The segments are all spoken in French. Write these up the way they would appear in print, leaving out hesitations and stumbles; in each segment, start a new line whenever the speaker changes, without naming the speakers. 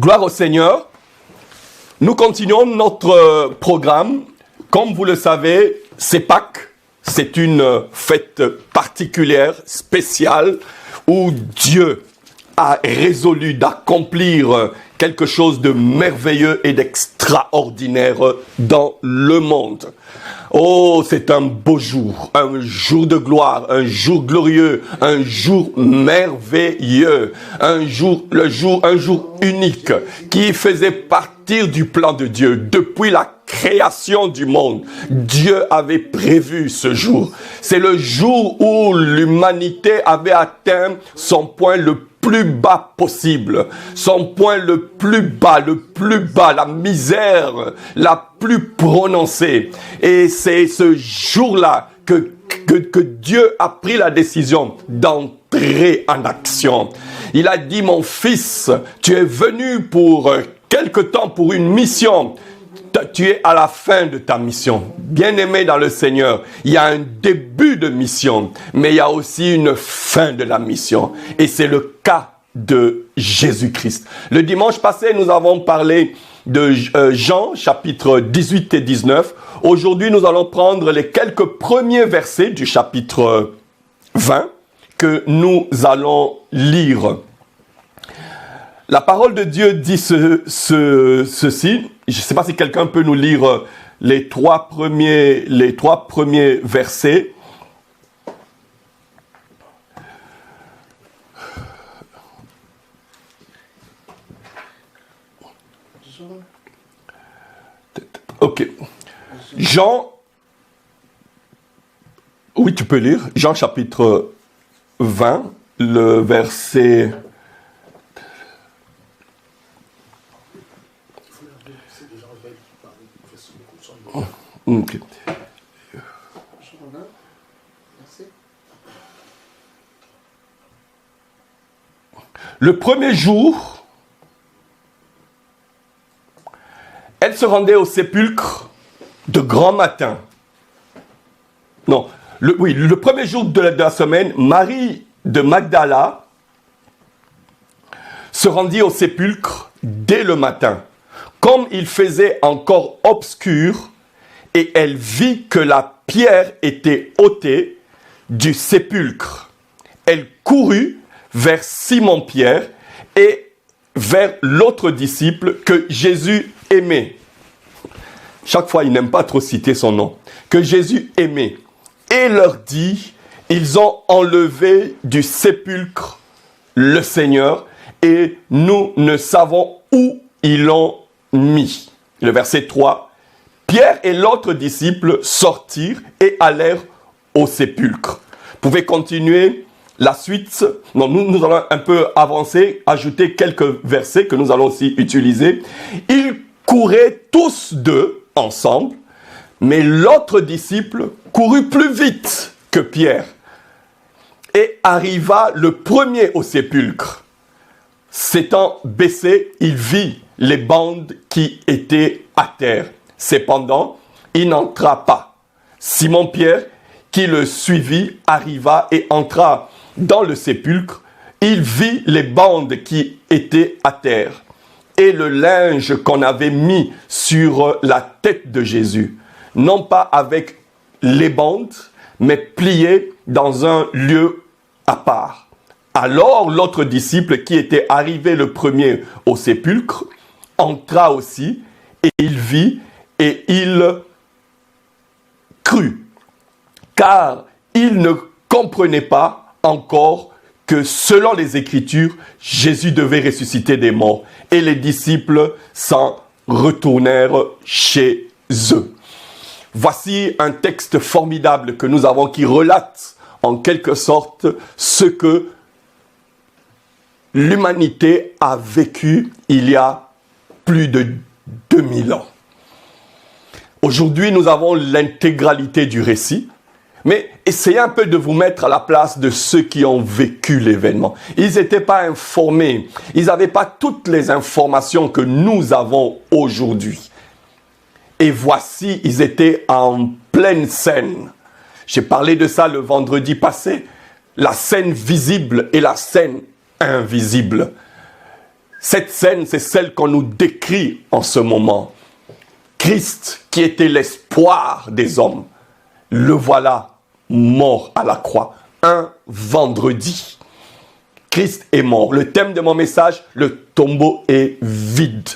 Gloire au Seigneur. Nous continuons notre programme. Comme vous le savez, c'est Pâques. C'est une fête particulière, spéciale, où Dieu a résolu d'accomplir quelque chose de merveilleux et d'extraordinaire dans le monde. Oh, c'est un beau jour, un jour de gloire, un jour glorieux, un jour merveilleux, un jour unique qui faisait partir du plan de Dieu. Depuis la création du monde, Dieu avait prévu ce jour. C'est le jour où l'humanité avait atteint son point le plus bas possible, son point le plus bas, la misère la plus prononcée. Et c'est ce jour-là que Dieu a pris la décision d'entrer en action. Il a dit, mon fils, tu es venu pour quelque temps, pour une mission. Tu es à la fin de ta mission. Bien-aimé dans le Seigneur, il y a un début de mission, mais il y a aussi une fin de la mission. Et c'est le cas de Jésus-Christ. Le dimanche passé, nous avons parlé de Jean, chapitre 18 et 19. Aujourd'hui, nous allons prendre les quelques premiers versets du chapitre 20 que nous allons lire. La parole de Dieu dit ceci. Je ne sais pas si quelqu'un peut nous lire les trois premiers versets. Ok. Jean. Oui, tu peux lire. Jean chapitre 20, le verset. Okay. Le premier jour, elle se rendait au sépulcre de grand matin. Non, le premier jour de la semaine, Marie de Magdala se rendit au sépulcre dès le matin, comme il faisait encore obscur. Et elle vit que la pierre était ôtée du sépulcre. Elle courut vers Simon-Pierre et vers l'autre disciple que Jésus aimait. Chaque fois, il n'aime pas trop citer son nom. Que Jésus aimait. Et leur dit, ils ont enlevé du sépulcre le Seigneur et nous ne savons où ils l'ont mis. Le verset 3. Pierre et l'autre disciple sortirent et allèrent au sépulcre. Vous pouvez continuer la suite. Non, nous allons un peu avancer, ajouter quelques versets que nous allons aussi utiliser. Ils couraient tous deux ensemble, mais l'autre disciple courut plus vite que Pierre et arriva le premier au sépulcre. S'étant baissé, il vit les bandes qui étaient à terre. Cependant, il n'entra pas. Simon-Pierre, qui le suivit, arriva et entra dans le sépulcre. Il vit les bandes qui étaient à terre et le linge qu'on avait mis sur la tête de Jésus, non pas avec les bandes, mais plié dans un lieu à part. Alors l'autre disciple, qui était arrivé le premier au sépulcre, entra aussi et il vit et il crut, car il ne comprenait pas encore que selon les Écritures, Jésus devait ressusciter des morts. Et les disciples s'en retournèrent chez eux. Voici un texte formidable que nous avons qui relate en quelque sorte ce que l'humanité a vécu il y a plus de 2000 ans. Aujourd'hui, nous avons l'intégralité du récit, mais essayez un peu de vous mettre à la place de ceux qui ont vécu l'événement. Ils n'étaient pas informés, ils n'avaient pas toutes les informations que nous avons aujourd'hui. Et voici, ils étaient en pleine scène. J'ai parlé de ça le vendredi passé. La scène visible et la scène invisible. Cette scène, c'est celle qu'on nous décrit en ce moment. Christ, qui était l'espoir des hommes, le voilà mort à la croix, un vendredi. Christ est mort. Le thème de mon message, le tombeau est vide.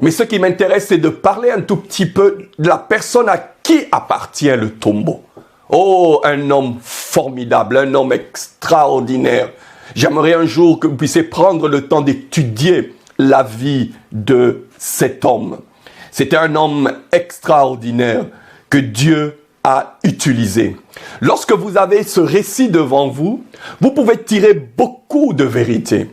Mais ce qui m'intéresse, c'est de parler un tout petit peu de la personne à qui appartient le tombeau. Oh, un homme formidable, un homme extraordinaire. J'aimerais un jour que vous puissiez prendre le temps d'étudier la vie de cet homme. C'était un homme extraordinaire que Dieu a utilisé. Lorsque vous avez ce récit devant vous, vous pouvez tirer beaucoup de vérités.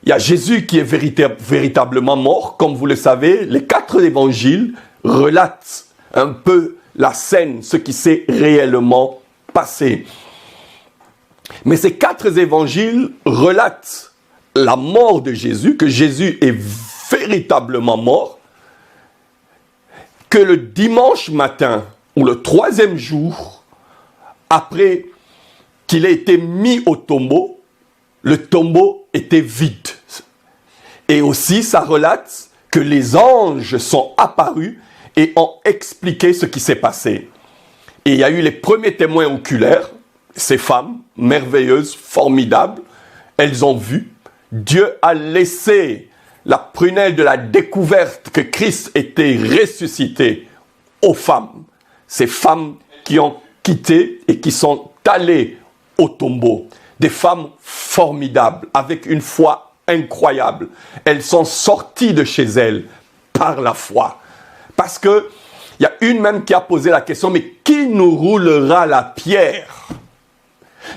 Il y a Jésus qui est véritablement mort. Comme vous le savez, les 4 évangiles relatent un peu la scène, ce qui s'est réellement passé. Mais ces 4 évangiles relatent la mort de Jésus, que Jésus est véritablement mort, que le dimanche matin, ou le 3e jour, après qu'il ait été mis au tombeau, le tombeau était vide. Et aussi, ça relate que les anges sont apparus et ont expliqué ce qui s'est passé. Et il y a eu les premiers témoins oculaires, ces femmes merveilleuses, formidables, elles ont vu. Dieu a laissé la prunelle de la découverte que Christ était ressuscité aux femmes. Ces femmes qui ont quitté et qui sont allées au tombeau. Des femmes formidables, avec une foi incroyable. Elles sont sorties de chez elles par la foi. Parce que il y a une même qui a posé la question, mais qui nous roulera la pierre?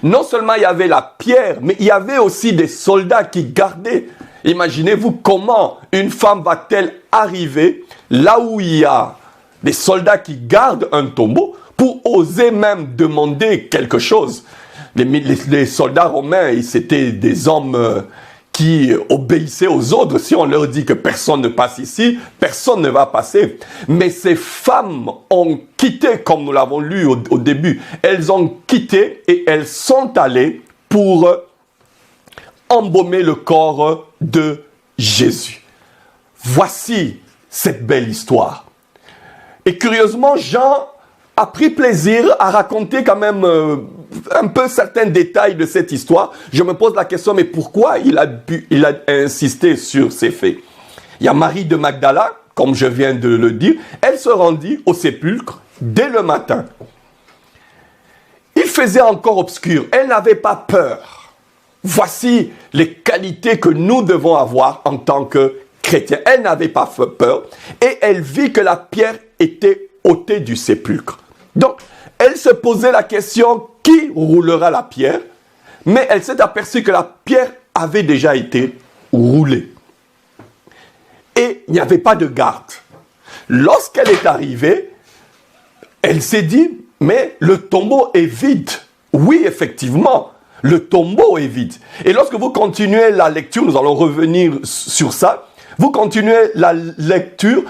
Non seulement il y avait la pierre, mais il y avait aussi des soldats qui gardaient. Imaginez-vous comment une femme va-t-elle arriver là où il y a des soldats qui gardent un tombeau pour oser même demander quelque chose. Les soldats romains, c'était des hommes qui obéissaient aux ordres. Si on leur dit que personne ne passe ici, personne ne va passer. Mais ces femmes ont quitté, comme nous l'avons lu au début, elles ont quitté et elles sont allées pour embaumer le corps de Jésus. Voici cette belle histoire. Et curieusement, Jean a pris plaisir à raconter quand même un peu certains détails de cette histoire. Je me pose la question, mais pourquoi il a insisté sur ces faits? Il y a Marie de Magdala, comme je viens de le dire, elle se rendit au sépulcre dès le matin. Il faisait encore obscur, elle n'avait pas peur. Voici les qualités que nous devons avoir en tant que chrétiens. Elle n'avait pas peur et elle vit que la pierre était ôtée du sépulcre. Donc, elle se posait la question, qui roulera la pierre? Mais elle s'est aperçue que la pierre avait déjà été roulée. Et il n'y avait pas de garde. Lorsqu'elle est arrivée, elle s'est dit, mais le tombeau est vide. Oui, effectivement, le tombeau est vide. Et lorsque vous continuez la lecture, nous allons revenir sur ça, vous continuez la lecture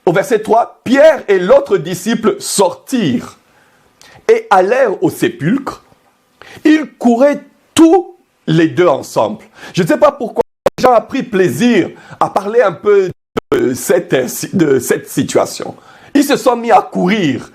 au verset 3, Pierre et l'autre disciple sortirent et allèrent au sépulcre. Ils couraient tous les deux ensemble. Je ne sais pas pourquoi Jean a pris plaisir à parler un peu de cette situation. Ils se sont mis à courir.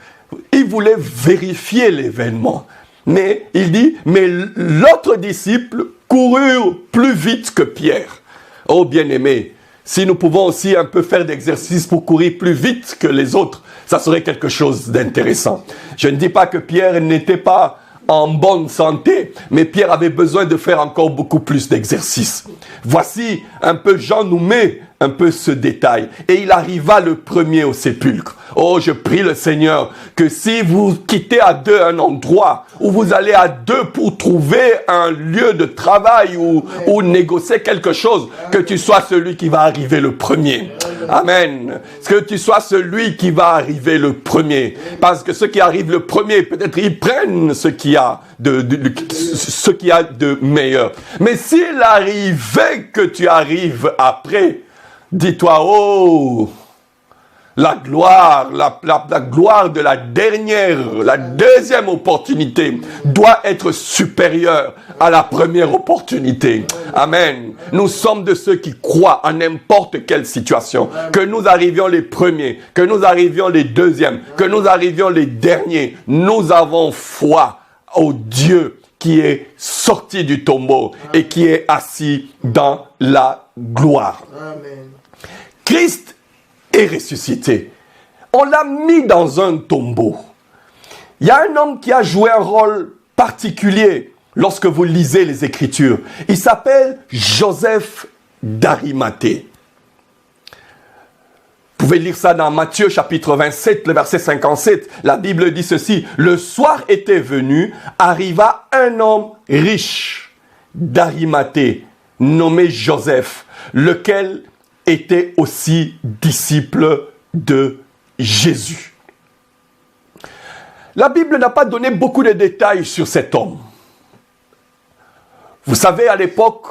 Ils voulaient vérifier l'événement. Mais il dit, mais l'autre disciple courut plus vite que Pierre. Oh bien-aimé, si nous pouvons aussi un peu faire d'exercice pour courir plus vite que les autres, ça serait quelque chose d'intéressant. Je ne dis pas que Pierre n'était pas en bonne santé, mais Pierre avait besoin de faire encore beaucoup plus d'exercice. Voici un peu, Jean nous met un peu ce détail. Et il arriva le premier au sépulcre. Oh, je prie le Seigneur que si vous quittez à deux un endroit, où vous allez à deux pour trouver un lieu de travail ou négocier quelque chose, que tu sois celui qui va arriver le premier. Amen. Que tu sois celui qui va arriver le premier. Parce que ceux qui arrivent le premier, peut-être ils prennent ce qu'il y a de meilleur. Mais s'il arrivait que tu arrives après, dis-toi, oh, La gloire de la deuxième opportunité doit être supérieure à la première opportunité. Amen. Nous sommes de ceux qui croient en n'importe quelle situation. Que nous arrivions les premiers, que nous arrivions les deuxièmes, que nous arrivions les derniers. Nous avons foi au Dieu qui est sorti du tombeau et qui est assis dans la gloire.
Amen.
Christ est ressuscité. On l'a mis dans un tombeau. Il y a un homme qui a joué un rôle particulier lorsque vous lisez les Écritures. Il s'appelle Joseph d'Arimathée. Vous pouvez lire ça dans Matthieu chapitre 27, le verset 57. La Bible dit ceci. Le soir était venu, arriva un homme riche d'Arimathée, nommé Joseph, lequel était aussi disciple de Jésus. La Bible n'a pas donné beaucoup de détails sur cet homme. Vous savez, à l'époque,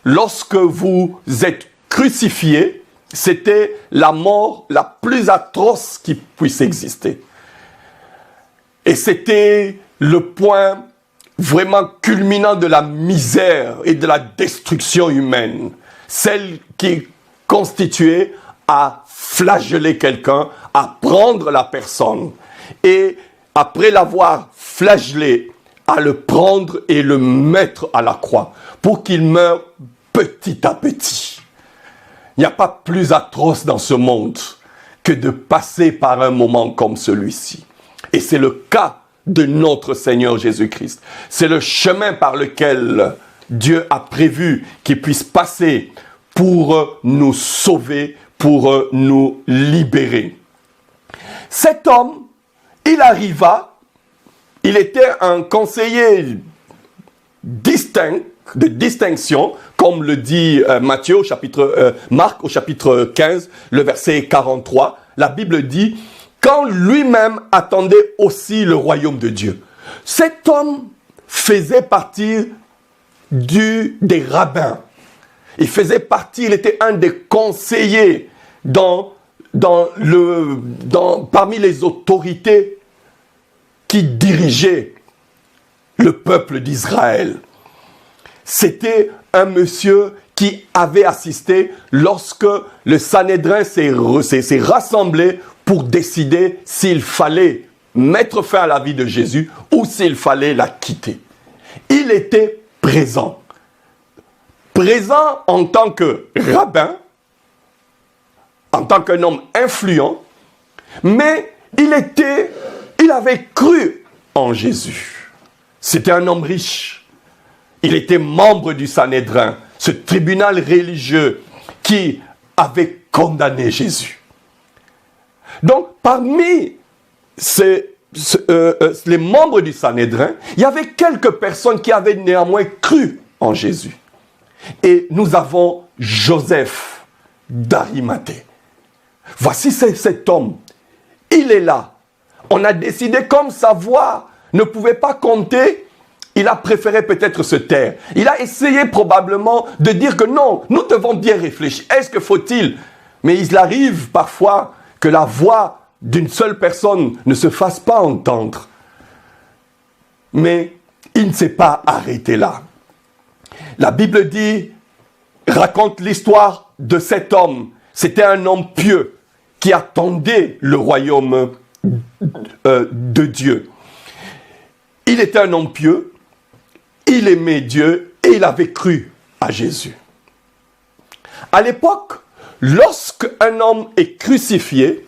lorsque vous êtes crucifié, c'était la mort la plus atroce qui puisse exister. Et c'était le point vraiment culminant de la misère et de la destruction humaine. Celle qui constituée à flageller quelqu'un, à prendre la personne et après l'avoir flagellé, à le prendre et le mettre à la croix pour qu'il meure petit à petit. Il n'y a pas plus atroce dans ce monde que de passer par un moment comme celui-ci. Et c'est le cas de notre Seigneur Jésus-Christ. C'est le chemin par lequel Dieu a prévu qu'il puisse passer pour nous sauver, pour nous libérer. Cet homme, il arriva, il était un conseiller distinct, de distinction, comme le dit Marc au chapitre 15, le verset 43. La Bible dit, quand lui-même attendait aussi le royaume de Dieu. Cet homme faisait partie des rabbins. Il était un des conseillers parmi les autorités qui dirigeaient le peuple d'Israël. C'était un monsieur qui avait assisté lorsque le Sanhédrin s'est rassemblé pour décider s'il fallait mettre fin à la vie de Jésus ou s'il fallait la quitter. Il était présent. Présent en tant que rabbin, en tant qu'un homme influent, mais il avait cru en Jésus. C'était un homme riche. Il était membre du Sanhédrin, ce tribunal religieux qui avait condamné Jésus. Donc, parmi les membres du Sanhédrin, il y avait quelques personnes qui avaient néanmoins cru en Jésus. Et nous avons Joseph d'Arimathée. Voici cet homme. Il est là. On a décidé, comme sa voix ne pouvait pas compter, il a préféré peut-être se taire. Il a essayé probablement de dire que non, nous devons bien réfléchir. Est-ce que faut-il? Mais il arrive parfois que la voix d'une seule personne ne se fasse pas entendre. Mais il ne s'est pas arrêté là. La Bible raconte l'histoire de cet homme. C'était un homme pieux qui attendait le royaume de Dieu. Il était un homme pieux, il aimait Dieu et il avait cru à Jésus. À l'époque, lorsqu'un homme est crucifié,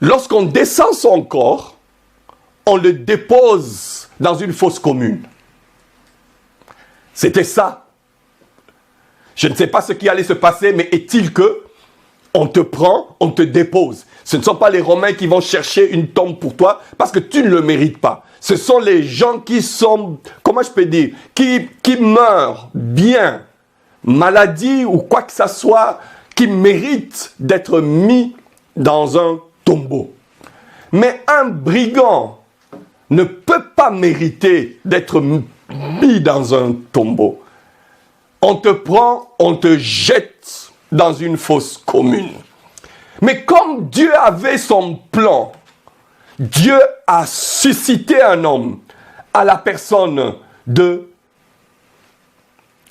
lorsqu'on descend son corps, on le dépose dans une fosse commune. C'était ça. Je ne sais pas ce qui allait se passer, mais est-il que on te prend, on te dépose. Ce ne sont pas les Romains qui vont chercher une tombe pour toi parce que tu ne le mérites pas. Ce sont les gens qui sont, comment je peux dire, qui meurent bien, maladie ou quoi que ce soit, qui méritent d'être mis dans un tombeau. Mais un brigand ne peut pas mériter d'être mis dans un tombeau. On te prend, on te jette dans une fosse commune. Mais comme Dieu avait son plan, Dieu a suscité un homme à la personne de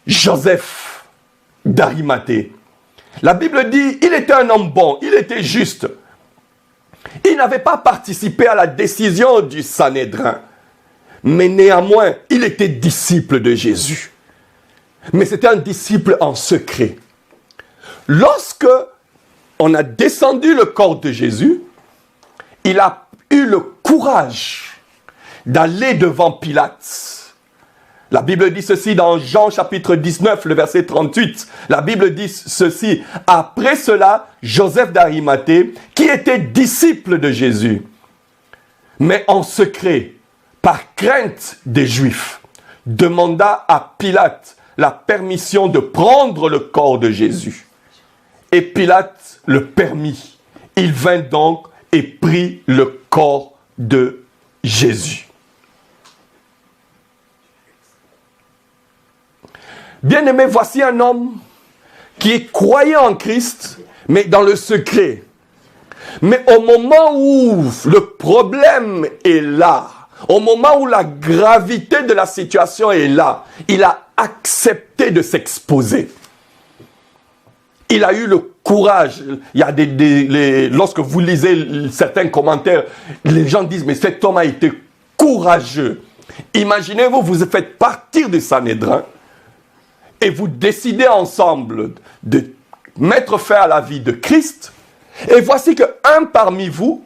Joseph d'Arimathée. La Bible dit, il était un homme bon, il était juste. Il n'avait pas participé à la décision du Sanhédrin. Mais néanmoins, il était disciple de Jésus. Mais c'était un disciple en secret. Lorsque on a descendu le corps de Jésus, il a eu le courage d'aller devant Pilate. La Bible dit ceci dans Jean chapitre 19, le verset 38. La Bible dit ceci. Après cela, Joseph d'Arimathée, qui était disciple de Jésus, mais en secret, par crainte des Juifs, demanda à Pilate la permission de prendre le corps de Jésus. Et Pilate le permit. Il vint donc et prit le corps de Jésus. Bien-aimé, voici un homme qui croyait en Christ, mais dans le secret. Mais au moment où le problème est là, au moment où la gravité de la situation est là, il a accepté de s'exposer. Il a eu le courage. Il y a lorsque vous lisez certains commentaires, les gens disent, mais cet homme a été courageux. Imaginez-vous, vous faites partir du Sanhédrin, et vous décidez ensemble de mettre fin à la vie de Christ, et voici qu'un parmi vous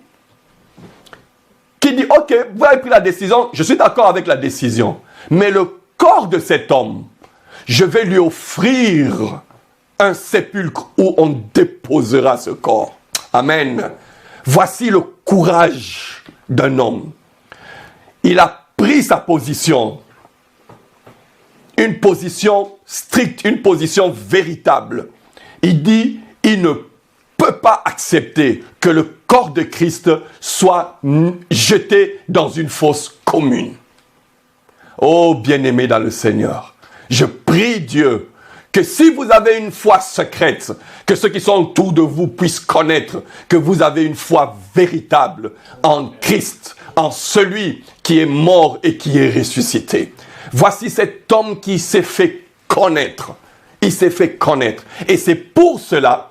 qui dit, ok, vous avez pris la décision, je suis d'accord avec la décision, mais le corps de cet homme, je vais lui offrir un sépulcre où on déposera ce corps. Amen. Voici le courage d'un homme. Il a pris sa position. Une position stricte, une position véritable. Il dit, il ne peut pas accepter que le corps de Christ soit jeté dans une fosse commune. Oh, bien-aimé dans le Seigneur, je prie Dieu que si vous avez une foi secrète, que ceux qui sont autour de vous puissent connaître que vous avez une foi véritable en Christ, en celui qui est mort et qui est ressuscité. Voici cet homme qui s'est fait connaître. Il s'est fait connaître. Et c'est pour cela,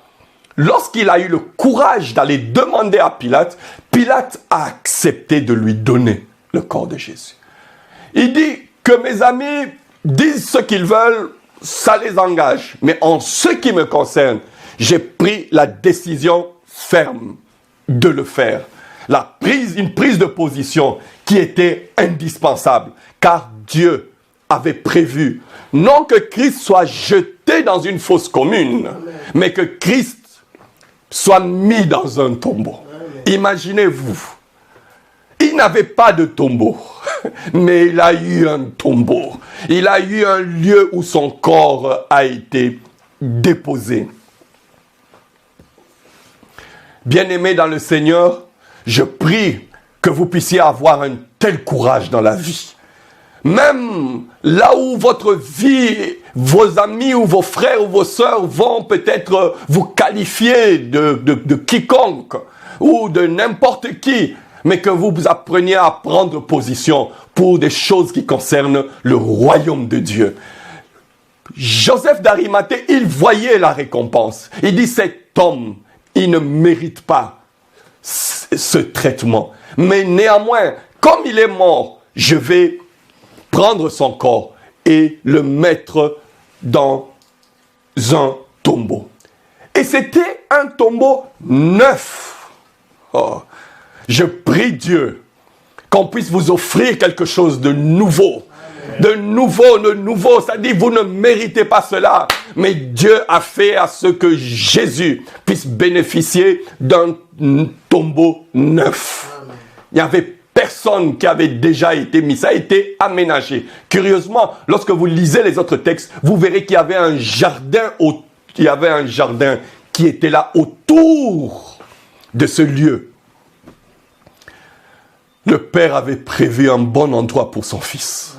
lorsqu'il a eu le courage d'aller demander à Pilate, Pilate a accepté de lui donner le corps de Jésus. Il dit que mes amis disent ce qu'ils veulent, ça les engage. Mais en ce qui me concerne, j'ai pris la décision ferme de le faire. Une prise de position qui était indispensable. Car Dieu avait prévu, non que Christ soit jeté dans une fosse commune, mais que Christ soit mis dans un tombeau. Imaginez-vous, il n'avait pas de tombeau, mais il a eu un tombeau. Il a eu un lieu où son corps a été déposé. Bien-aimés dans le Seigneur, je prie que vous puissiez avoir un tel courage dans la vie. Même là où votre vie, vos amis ou vos frères ou vos sœurs vont peut-être vous qualifier de quiconque ou de n'importe qui, mais que vous appreniez à prendre position pour des choses qui concernent le royaume de Dieu. Joseph d'Arimathée, il voyait la récompense. Il dit, cet homme, il ne mérite pas ce traitement. Mais néanmoins, comme il est mort, je vais prendre son corps et le mettre dans un tombeau. Et c'était un tombeau neuf. Oh, je prie Dieu qu'on puisse vous offrir quelque chose de nouveau. De nouveau, c'est-à-dire vous ne méritez pas cela, mais Dieu a fait à ce que Jésus puisse bénéficier d'un tombeau neuf. Amen. Il y avait personne qui avait déjà été mis, ça a été aménagé. Curieusement, lorsque vous lisez les autres textes, vous verrez qu'il y avait un jardin, qui était là autour de ce lieu. Le Père avait prévu un bon endroit pour son Fils.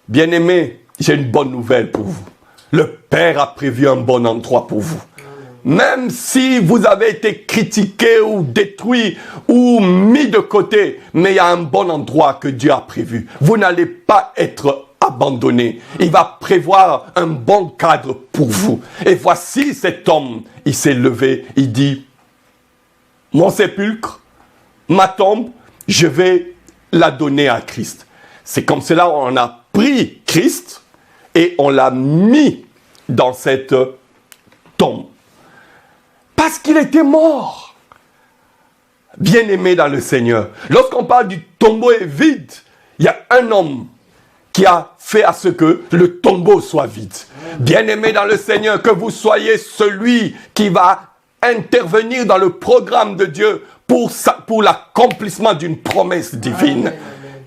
Bien-aimé, j'ai une bonne nouvelle pour vous. Le Père a prévu un bon endroit pour vous. Même si vous avez été critiqué ou détruit ou mis de côté, mais il y a un bon endroit que Dieu a prévu. Vous n'allez pas être abandonné. Il va prévoir un bon cadre pour vous. Et voici cet homme, il s'est levé, il dit, mon sépulcre, ma tombe, je vais la donner à Christ. C'est comme cela qu'on a pris Christ et on l'a mis dans cette tombe. Parce qu'il était mort. Bien-aimé dans le Seigneur. Lorsqu'on parle du tombeau est vide, il y a un homme qui a fait à ce que le tombeau soit vide. Bien-aimé dans le Seigneur, que vous soyez celui qui va intervenir dans le programme de Dieu pour l'accomplissement d'une promesse divine. Amen.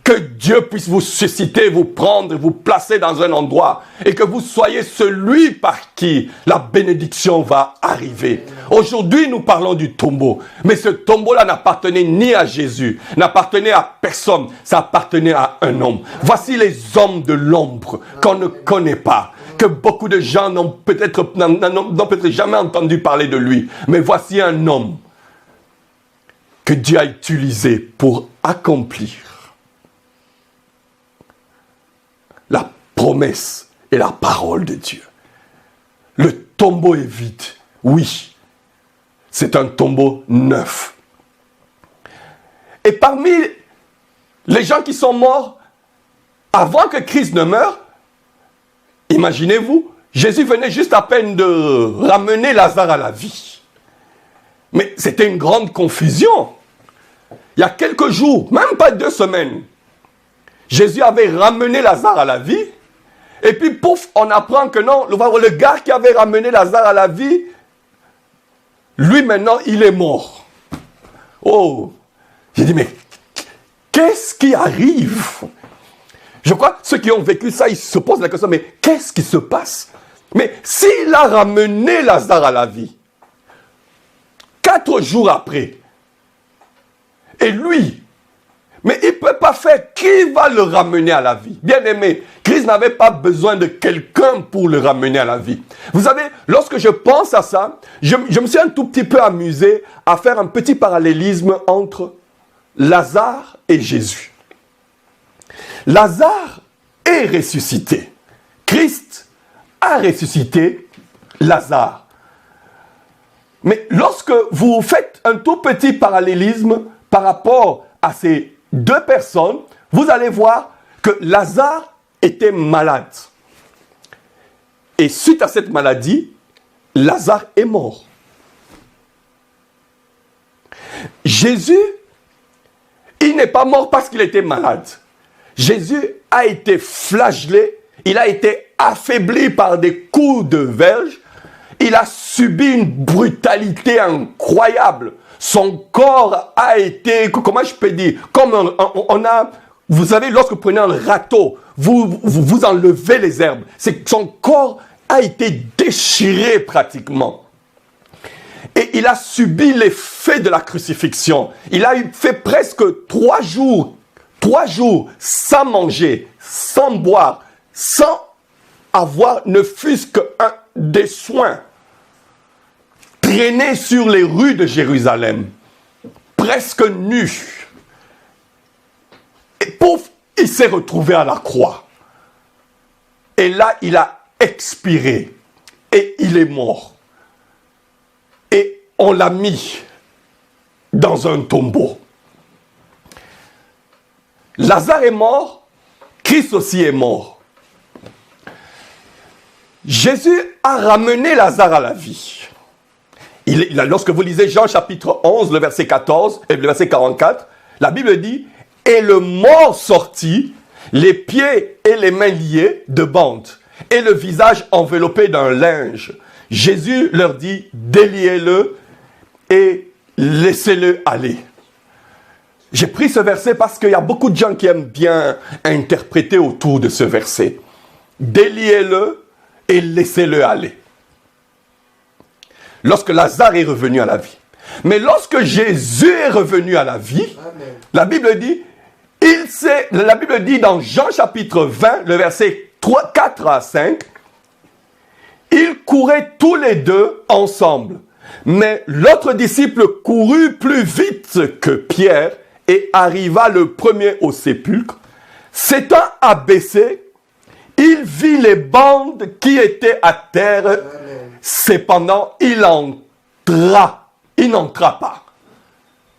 Que Dieu puisse vous susciter, vous prendre, vous placer dans un endroit et que vous soyez celui par qui la bénédiction va arriver. Aujourd'hui, nous parlons du tombeau. Mais ce tombeau-là n'appartenait ni à Jésus, n'appartenait à personne, ça appartenait à un homme. Voici les hommes de l'ombre qu'on ne connaît pas, que beaucoup de gens n'ont peut-être jamais entendu parler de lui. Mais voici un homme que Dieu a utilisé pour accomplir la promesse et la parole de Dieu. Le tombeau est vide. Oui, c'est un tombeau neuf. Et parmi les gens qui sont morts, avant que Christ ne meure, imaginez-vous, Jésus venait juste à peine de ramener Lazare à la vie. Mais c'était une grande confusion. Il y a quelques jours, même pas 2 semaines, Jésus avait ramené Lazare à la vie. Et puis, pouf, on apprend que non, le gars qui avait ramené Lazare à la vie, lui maintenant, il est mort. Oh, j'ai dit, mais qu'est-ce qui arrive? Je crois que ceux qui ont vécu ça, ils se posent la question, mais qu'est-ce qui se passe? Mais s'il a ramené Lazare à la vie, 4 jours après, et lui, mais il ne peut pas faire, qui va le ramener à la vie? Bien aimé, Christ n'avait pas besoin de quelqu'un pour le ramener à la vie. Vous savez, lorsque je pense à ça, je me suis un tout petit peu amusé à faire un petit parallélisme entre Lazare et Jésus. Lazare est ressuscité. Christ a ressuscité Lazare. Mais lorsque vous faites un tout petit parallélisme par rapport à ces 2 personnes, vous allez voir que Lazare était malade. Et suite à cette maladie, Lazare est mort. Jésus, il n'est pas mort parce qu'il était malade. Jésus a été flagellé, il a été affaibli par des coups de verge, il a subi une brutalité incroyable. Son corps a été, comment je peux dire, comme vous savez, lorsque vous prenez un râteau, vous enlevez les herbes. Son corps a été déchiré pratiquement. Et il a subi l'effet de la crucifixion. Il a fait presque 3 jours sans manger, sans boire, sans avoir ne fût-ce que des soins. Traîné sur les rues de Jérusalem, presque nu. Et pouf, il s'est retrouvé à la croix. Et là, il a expiré. Et il est mort. Et on l'a mis dans un tombeau. Lazare est mort, Christ aussi est mort. Jésus a ramené Lazare à la vie. Lorsque vous lisez Jean chapitre 11, le verset 14 et le verset 44, la Bible dit « Et le mort sortit, les pieds et les mains liés de bandes, et le visage enveloppé d'un linge. Jésus leur dit « Déliez-le et laissez-le aller. » J'ai pris ce verset parce qu'il y a beaucoup de gens qui aiment bien interpréter autour de ce verset. « Déliez-le et laissez-le aller. » Lorsque Lazare est revenu à la vie. Mais lorsque Jésus est revenu à la vie, amen, la Bible dit dans Jean chapitre 20, le verset 4 à 5, Ils couraient tous les deux ensemble. Mais l'autre disciple courut plus vite que Pierre et arriva le premier au sépulcre. S'étant abaissé, il vit les bandes qui étaient à terre. Amen. Cependant, il n'entra pas.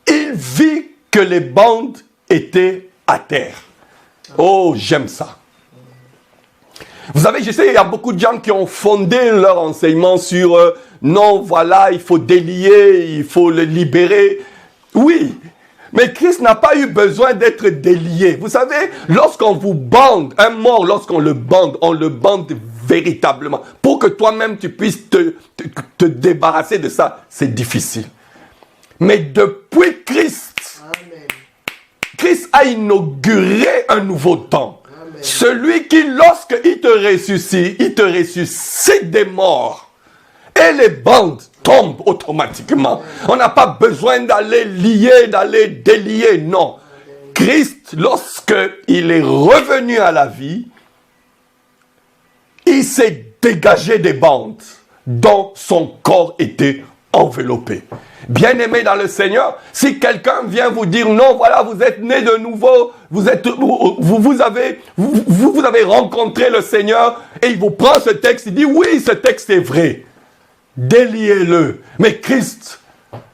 Il vit que les bandes étaient à terre. Oh, j'aime ça. Vous savez, je sais, il y a beaucoup de gens qui ont fondé leur enseignement sur non, voilà, il faut délier, il faut le libérer. Oui, mais Christ n'a pas eu besoin d'être délié. Vous savez, lorsqu'on vous bande, un mort, lorsqu'on le bande, on le bande véritablement. Pour que toi-même tu puisses te débarrasser de ça, c'est difficile. Mais depuis Christ, Amen. Christ a inauguré un nouveau temps. Amen. Celui qui, lorsqu'il te ressuscite des morts. Et les bandes tombent automatiquement. On n'a pas besoin d'aller lier, d'aller délier, non. Christ, lorsqu'il est revenu à la vie, il s'est dégagé des bandes dont son corps était enveloppé. Bien-aimé dans le Seigneur, si quelqu'un vient vous dire non, voilà, vous êtes né de nouveau, vous avez rencontré le Seigneur et il vous prend ce texte, il dit oui, ce texte est vrai. Déliez-le. Mais Christ,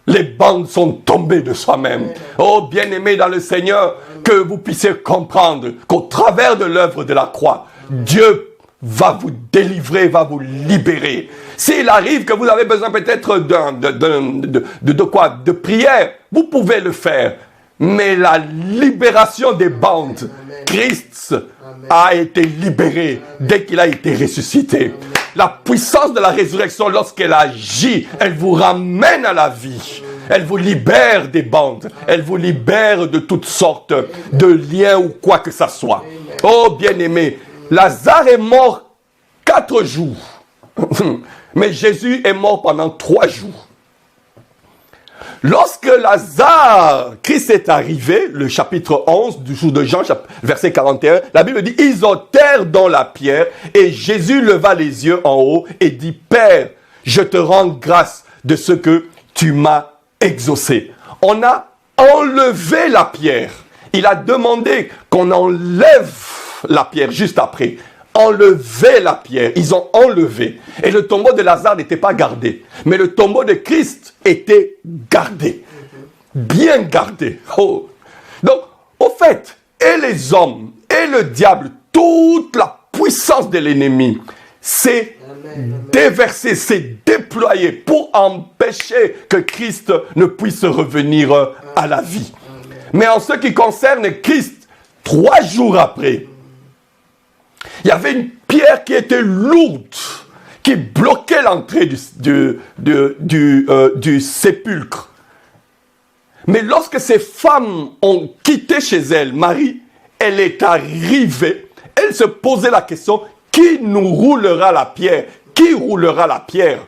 les bandes sont tombées de soi-même. Oh, bien-aimé dans le Seigneur, que vous puissiez comprendre qu'au travers de l'œuvre de la croix, Dieu va vous délivrer, va vous libérer. S'il arrive que vous avez besoin peut-être de prière, vous pouvez le faire. Mais la libération des bandes, Christ a été libéré dès qu'il a été ressuscité. La puissance de la résurrection, lorsqu'elle agit, elle vous ramène à la vie. Elle vous libère des bandes. Elle vous libère de toutes sortes de liens ou quoi que ce soit. Oh, bien-aimé, Lazare est mort 4 jours. Mais Jésus est mort pendant 3 jours. Lorsque Lazare, Christ est arrivé, le chapitre 11 du jour de Jean, verset 41, la Bible dit, ils ôtèrent dans la pierre et Jésus leva les yeux en haut et dit, Père, je te rends grâce de ce que tu m'as exaucé. On a enlevé la pierre. Il a demandé qu'on enlève la pierre juste après. Enlever la pierre. Ils ont enlevé. Et le tombeau de Lazare n'était pas gardé. Mais le tombeau de Christ était gardé. Bien gardé. Oh. Donc, au fait, et les hommes, et le diable, toute la puissance de l'ennemi, s'est déversée, s'est déployée pour empêcher que Christ ne puisse revenir à la vie. Mais en ce qui concerne Christ, 3 jours après, il y avait une pierre qui était lourde, qui bloquait l'entrée du sépulcre. Mais lorsque ces femmes ont quitté chez elles, Marie, elle est arrivée, elle se posait la question, qui nous roulera la pierre? Qui roulera la pierre?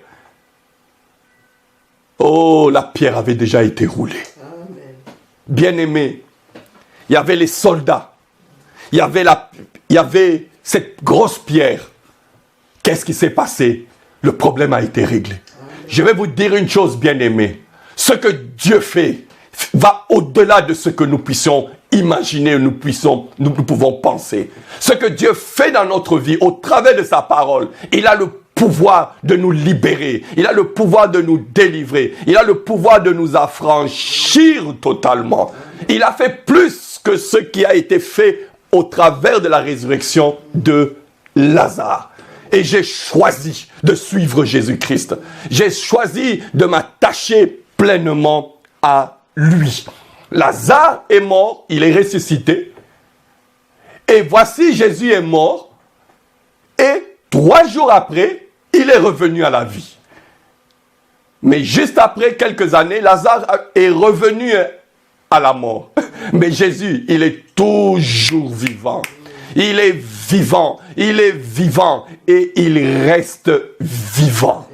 Oh, la pierre avait déjà été roulée. Bien-aimé, il y avait les soldats, il y avait cette grosse pierre. Qu'est-ce qui s'est passé? Le problème a été réglé. Je vais vous dire une chose, bien-aimé. Ce que Dieu fait va au-delà de ce que nous puissions imaginer, nous pouvons penser. Ce que Dieu fait dans notre vie, au travers de sa parole, il a le pouvoir de nous libérer. Il a le pouvoir de nous délivrer. Il a le pouvoir de nous affranchir totalement. Il a fait plus que ce qui a été fait au travers de la résurrection de Lazare. Et j'ai choisi de suivre Jésus-Christ. J'ai choisi de m'attacher pleinement à lui. Lazare est mort, il est ressuscité. Et voici, Jésus est mort. Et 3 jours après, il est revenu à la vie. Mais juste après quelques années, Lazare est revenu à la mort. Mais Jésus, il est toujours vivant. Il est vivant, et il reste vivant.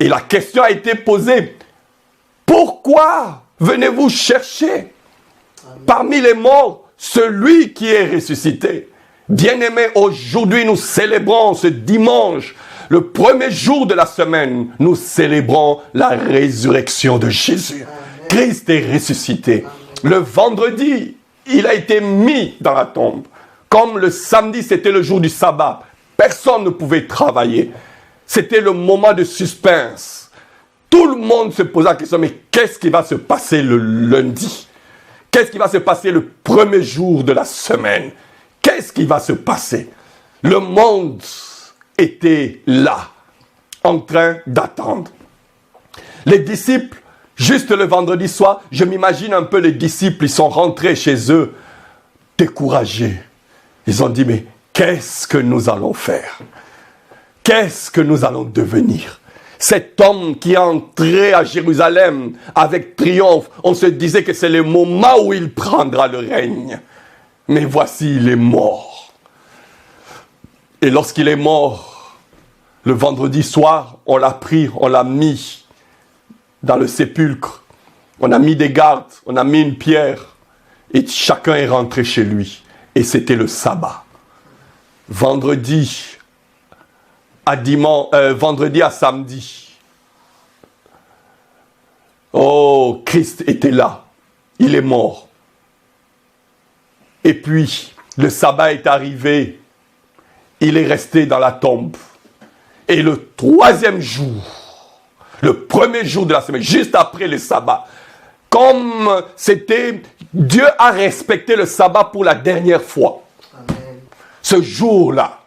Et la question a été posée, pourquoi venez-vous chercher parmi les morts celui qui est ressuscité? Bien-aimés, aujourd'hui nous célébrons ce dimanche le premier jour de la semaine, nous célébrons la résurrection de Jésus. Christ est ressuscité. Le vendredi, il a été mis dans la tombe. Comme le samedi, c'était le jour du sabbat. Personne ne pouvait travailler. C'était le moment de suspense. Tout le monde se posait la question, mais qu'est-ce qui va se passer le lundi? Qu'est-ce qui va se passer le premier jour de la semaine? Qu'est-ce qui va se passer? Le monde était là, en train d'attendre. Les disciples, juste le vendredi soir, je m'imagine un peu les disciples, ils sont rentrés chez eux, découragés. Ils ont dit, mais qu'est-ce que nous allons faire? Qu'est-ce que nous allons devenir? Cet homme qui est entré à Jérusalem avec triomphe, on se disait que c'est le moment où il prendra le règne. Mais voici, il est mort. Et lorsqu'il est mort, le vendredi soir, on l'a pris, on l'a mis dans le sépulcre. On a mis des gardes, on a mis une pierre. Et chacun est rentré chez lui. Et c'était le sabbat. Vendredi à samedi. Oh, Christ était là. Il est mort. Et puis, le sabbat est arrivé. Il est resté dans la tombe. Et le troisième jour, le premier jour de la semaine, juste après le sabbat, comme c'était, Dieu a respecté le sabbat pour la dernière fois. Amen. Ce jour-là,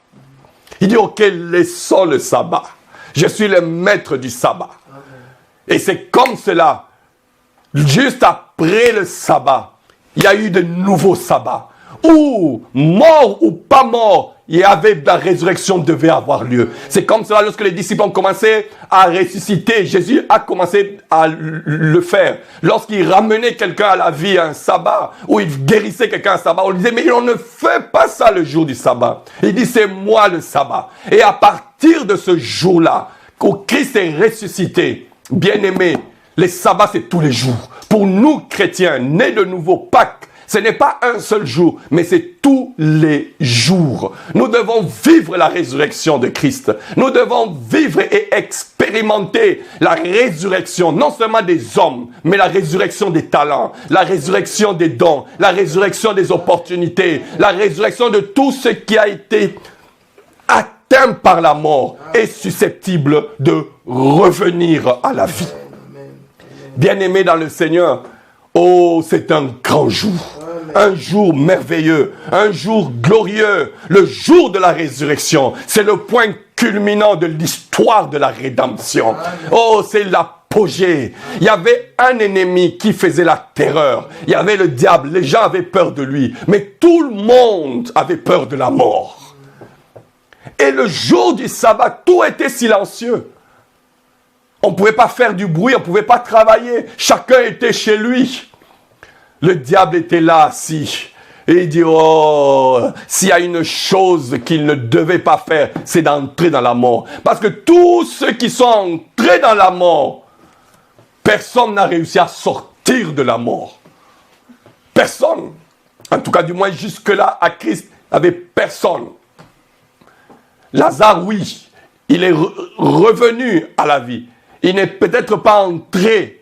il dit, ok, laissons le sabbat. Je suis le maître du sabbat. Amen. Et c'est comme cela, juste après le sabbat, il y a eu de nouveaux sabbats. Où, mort ou pas mort, il y avait la résurrection devait avoir lieu. C'est comme cela, lorsque les disciples ont commencé à ressusciter, Jésus a commencé à le faire. Lorsqu'il ramenait quelqu'un à la vie, un sabbat, ou il guérissait quelqu'un un sabbat, on lui disait, mais on ne fait pas ça le jour du sabbat. Il dit, c'est moi le sabbat. Et à partir de ce jour-là, où Christ est ressuscité, bien-aimé, les sabbats, c'est tous les jours. Pour nous, chrétiens, nés de nouveau, Pâques, ce n'est pas un seul jour, mais c'est tous les jours. Nous devons vivre la résurrection de Christ. Nous devons vivre et expérimenter la résurrection, non seulement des hommes, mais la résurrection des talents, la résurrection des dons, la résurrection des opportunités, la résurrection de tout ce qui a été atteint par la mort est susceptible de revenir à la vie. Bien-aimés dans le Seigneur, oh, c'est un grand jour. Un jour merveilleux, un jour glorieux, le jour de la résurrection. C'est le point culminant de l'histoire de la rédemption. Oh, c'est l'apogée. Il y avait un ennemi qui faisait la terreur. Il y avait le diable. Les gens avaient peur de lui. Mais tout le monde avait peur de la mort. Et le jour du sabbat, tout était silencieux. On ne pouvait pas faire du bruit, on ne pouvait pas travailler. Chacun était chez lui. Le diable était là assis. Et il dit, oh, s'il y a une chose qu'il ne devait pas faire, c'est d'entrer dans la mort. Parce que tous ceux qui sont entrés dans la mort, personne n'a réussi à sortir de la mort. Personne. En tout cas, du moins jusque-là, à Christ, il n'y avait personne. Lazare, oui, il est revenu à la vie. Il n'est peut-être pas entré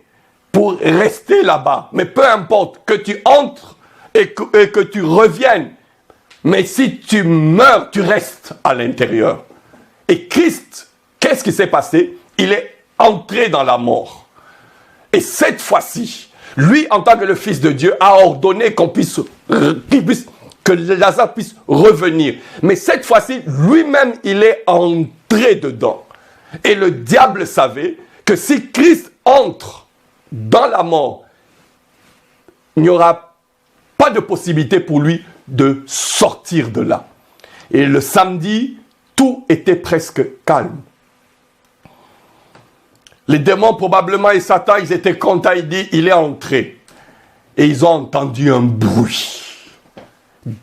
pour rester là-bas. Mais peu importe, que tu entres et que tu reviennes. Mais si tu meurs, tu restes à l'intérieur. Et Christ, qu'est-ce qui s'est passé? Il est entré dans la mort. Et cette fois-ci, lui, en tant que le Fils de Dieu, a ordonné que Lazare puisse revenir. Mais cette fois-ci, lui-même, il est entré dedans. Et le diable savait que si Christ entre dans la mort, il n'y aura pas de possibilité pour lui de sortir de là. Et le samedi, tout était presque calme. Les démons probablement et Satan, ils étaient contents, il est entré. Et ils ont entendu un bruit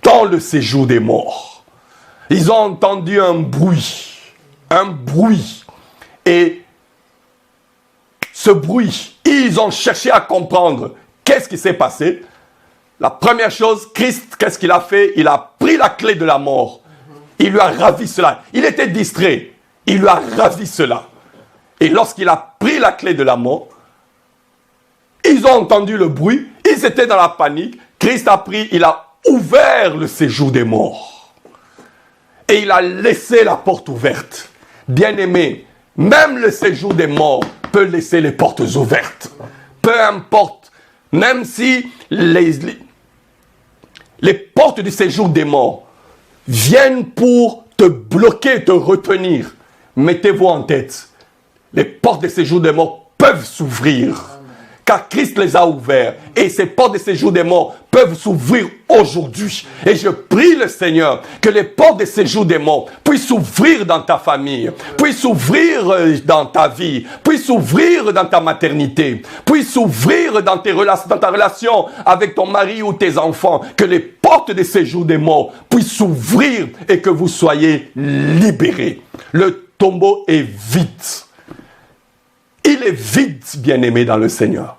dans le séjour des morts. Ils ont entendu un bruit. Et ce bruit, ils ont cherché à comprendre qu'est-ce qui s'est passé. La première chose, Christ, qu'est-ce qu'il a fait? Il a pris la clé de la mort. Il lui a ravi cela. Il était distrait. il lui a ravi cela. Et lorsqu'il a pris la clé de la mort, ils ont entendu le bruit, ils étaient dans la panique. Christ a pris, il a ouvert le séjour des morts. Et il a laissé la porte ouverte. Bien-aimé, même le séjour des morts peut laisser les portes ouvertes. Peu importe, même si les portes du séjour des morts viennent pour te bloquer, te retenir, mettez-vous en tête, les portes du séjour des morts peuvent s'ouvrir. Car Christ les a ouverts. Et ces portes de séjour des morts peuvent s'ouvrir aujourd'hui. Et je prie le Seigneur que les portes de séjour des morts puissent s'ouvrir dans ta famille, puissent s'ouvrir dans ta vie, puissent s'ouvrir dans ta maternité, puissent s'ouvrir dans ta relation avec ton mari ou tes enfants. Que les portes de séjour des morts puissent s'ouvrir et que vous soyez libérés. Le tombeau est vide. Il est vide, bien-aimé dans le Seigneur.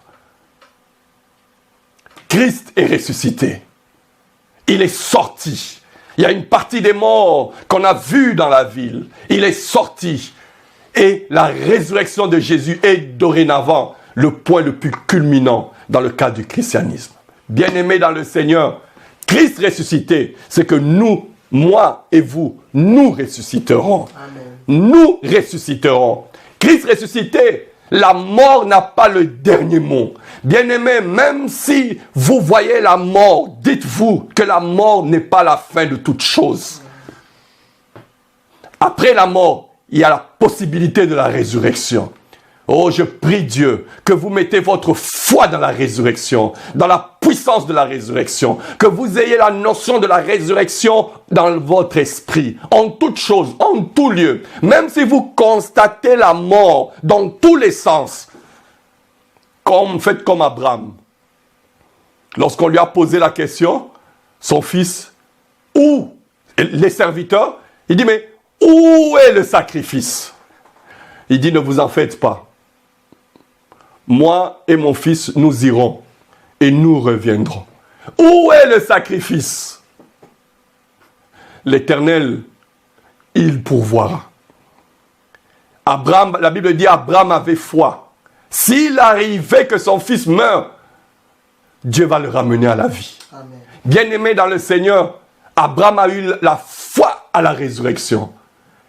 Christ est ressuscité. Il est sorti. Il y a une partie des morts qu'on a vue dans la ville. Il est sorti. Et la résurrection de Jésus est dorénavant le point le plus culminant dans le cadre du christianisme. Bien-aimé dans le Seigneur, Christ ressuscité, c'est que nous, moi et vous, nous ressusciterons. Amen. Nous ressusciterons. Christ ressuscité, la mort n'a pas le dernier mot. Bien-aimés, même si vous voyez la mort, dites-vous que la mort n'est pas la fin de toute chose. Après la mort, il y a la possibilité de la résurrection. Oh, je prie Dieu que vous mettez votre foi dans la résurrection, dans la puissance de la résurrection, que vous ayez la notion de la résurrection dans votre esprit, en toute chose, en tout lieu. Même si vous constatez la mort dans tous les sens, faites comme Abraham. Lorsqu'on lui a posé la question, son fils, où les serviteurs, il dit, mais où est le sacrifice? Il dit, ne vous en faites pas. Moi et mon fils, nous irons et nous reviendrons. Où est le sacrifice? L'Éternel, il pourvoira. Abraham, la Bible dit, Abraham avait foi. S'il arrivait que son fils meure, Dieu va le ramener à la vie. Amen. Bien-aimé dans le Seigneur, Abraham a eu la foi à la résurrection.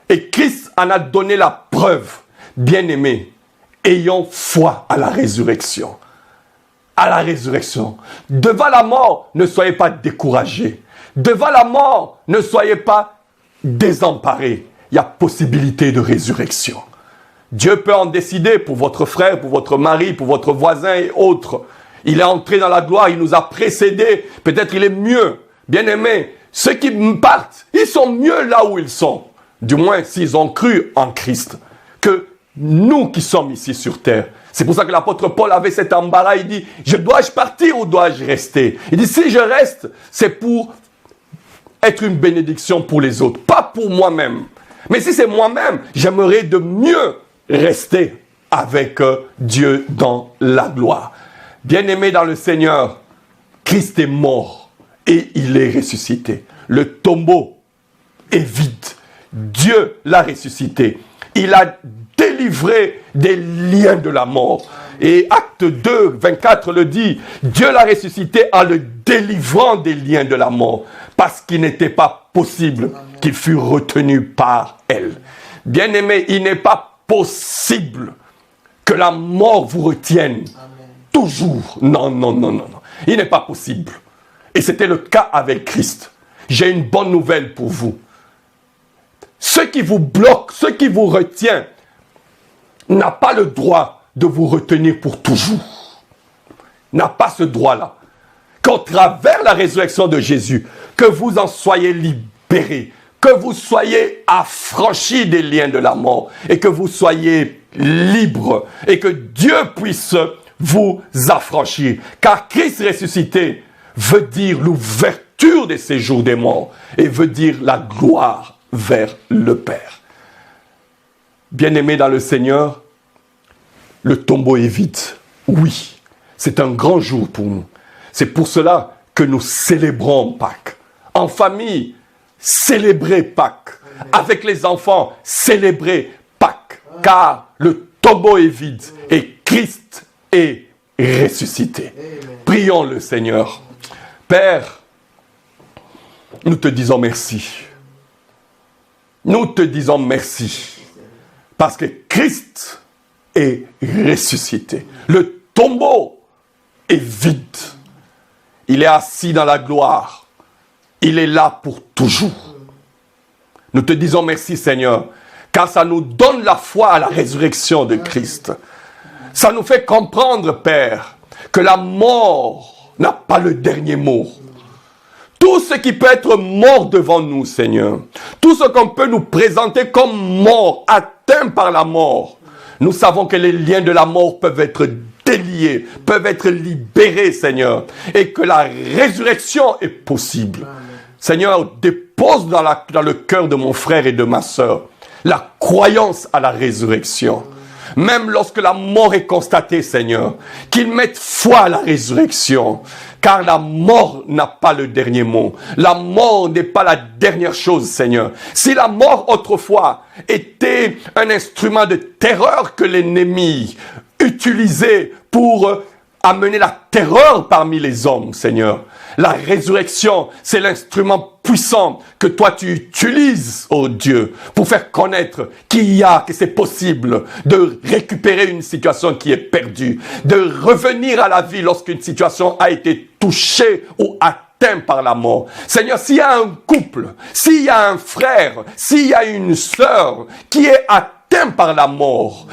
Et Christ en a donné la preuve. Bien-aimé, ayons foi à la résurrection. À la résurrection. Devant la mort, ne soyez pas découragés. Devant la mort, ne soyez pas désemparés. Il y a possibilité de résurrection. Dieu peut en décider pour votre frère, pour votre mari, pour votre voisin et autres. Il est entré dans la gloire, il nous a précédés. Peut-être il est mieux. Bien-aimés, ceux qui partent, ils sont mieux là où ils sont. Du moins, s'ils ont cru en Christ. Que nous qui sommes ici sur terre. C'est pour ça que l'apôtre Paul avait cet embarras. Il dit, dois-je partir ou dois-je rester? Il dit, si je reste, c'est pour être une bénédiction pour les autres, pas pour moi-même. Mais si c'est moi-même, j'aimerais de mieux rester avec Dieu dans la gloire. Bien-aimé dans le Seigneur, Christ est mort et il est ressuscité. Le tombeau est vide. Dieu l'a ressuscité. Il a délivré des liens de la mort. Et Acte 2, 24 le dit, Dieu l'a ressuscité en le délivrant des liens de la mort, parce qu'il n'était pas possible qu'il fût retenu par elle. Bien-aimé, il n'est pas possible que la mort vous retienne. Amen. Toujours. Non, non, non, non, non. Il n'est pas possible. Et c'était le cas avec Christ. J'ai une bonne nouvelle pour vous. Ce qui vous bloque, ce qui vous retient, n'a pas le droit de vous retenir pour toujours. N'a pas ce droit-là. Qu'au travers la résurrection de Jésus, que vous en soyez libérés, que vous soyez affranchis des liens de la mort et que vous soyez libres et que Dieu puisse vous affranchir. Car Christ ressuscité veut dire l'ouverture des séjours des morts et veut dire la gloire vers le Père. Bien-aimés dans le Seigneur, le tombeau est vide. Oui, c'est un grand jour pour nous. C'est pour cela que nous célébrons Pâques. En famille, célébrez Pâques. Avec les enfants, célébrez Pâques. Car le tombeau est vide et Christ est ressuscité. Prions le Seigneur. Père, nous te disons merci. Nous te disons merci. Parce que Christ est ressuscité. Le tombeau est vide. Il est assis dans la gloire. Il est là pour toujours. Nous te disons merci, Seigneur, car ça nous donne la foi à la résurrection de Christ. Ça nous fait comprendre, Père, que la mort n'a pas le dernier mot. Tout ce qui peut être mort devant nous, Seigneur, tout ce qu'on peut nous présenter comme mort, atteint par la mort, nous savons que les liens de la mort peuvent être déliés, peuvent être libérés, Seigneur, et que la résurrection est possible. Seigneur, dépose dans le cœur de mon frère et de ma sœur la croyance à la résurrection. Même lorsque la mort est constatée, Seigneur, qu'ils mettent foi à la résurrection. Car la mort n'a pas le dernier mot. La mort n'est pas la dernière chose, Seigneur. Si la mort autrefois était un instrument de terreur que l'ennemi utilisait pour amener la terreur parmi les hommes, Seigneur, la résurrection, c'est l'instrument puissant que toi tu utilises, oh Dieu, pour faire connaître que c'est possible de récupérer une situation qui est perdue, de revenir à la vie lorsqu'une situation a été touchée ou atteinte par la mort. Seigneur, s'il y a un couple, s'il y a un frère, s'il y a une sœur qui est atteint par la mort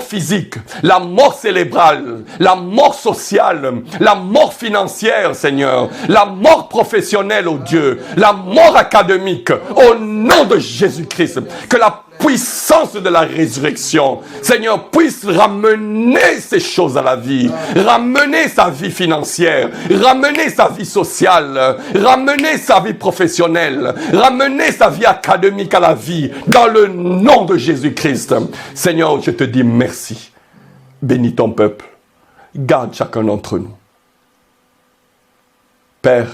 physique, la mort cérébrale, la mort sociale, la mort financière, Seigneur, la mort professionnelle, oh Dieu, la mort académique, au nom de Jésus-Christ, que la puissance de la résurrection, Seigneur, puisse ramener ces choses à la vie, ramener sa vie financière, ramener sa vie sociale, ramener sa vie professionnelle, ramener sa vie académique à la vie, dans le nom de Jésus-Christ. Seigneur, je te dis merci. Bénis ton peuple. Garde chacun d'entre nous. Père,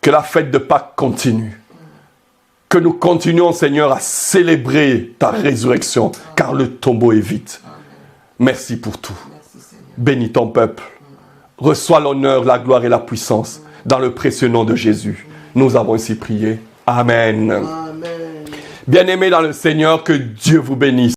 que la fête de Pâques continue. Que nous continuons, Seigneur, à célébrer ta résurrection, car le tombeau est vide. Merci pour tout. Bénis ton peuple. Reçois l'honneur, la gloire et la puissance dans le précieux nom de Jésus. Nous avons ainsi prié. Amen. Bien-aimés dans le Seigneur, que Dieu vous bénisse.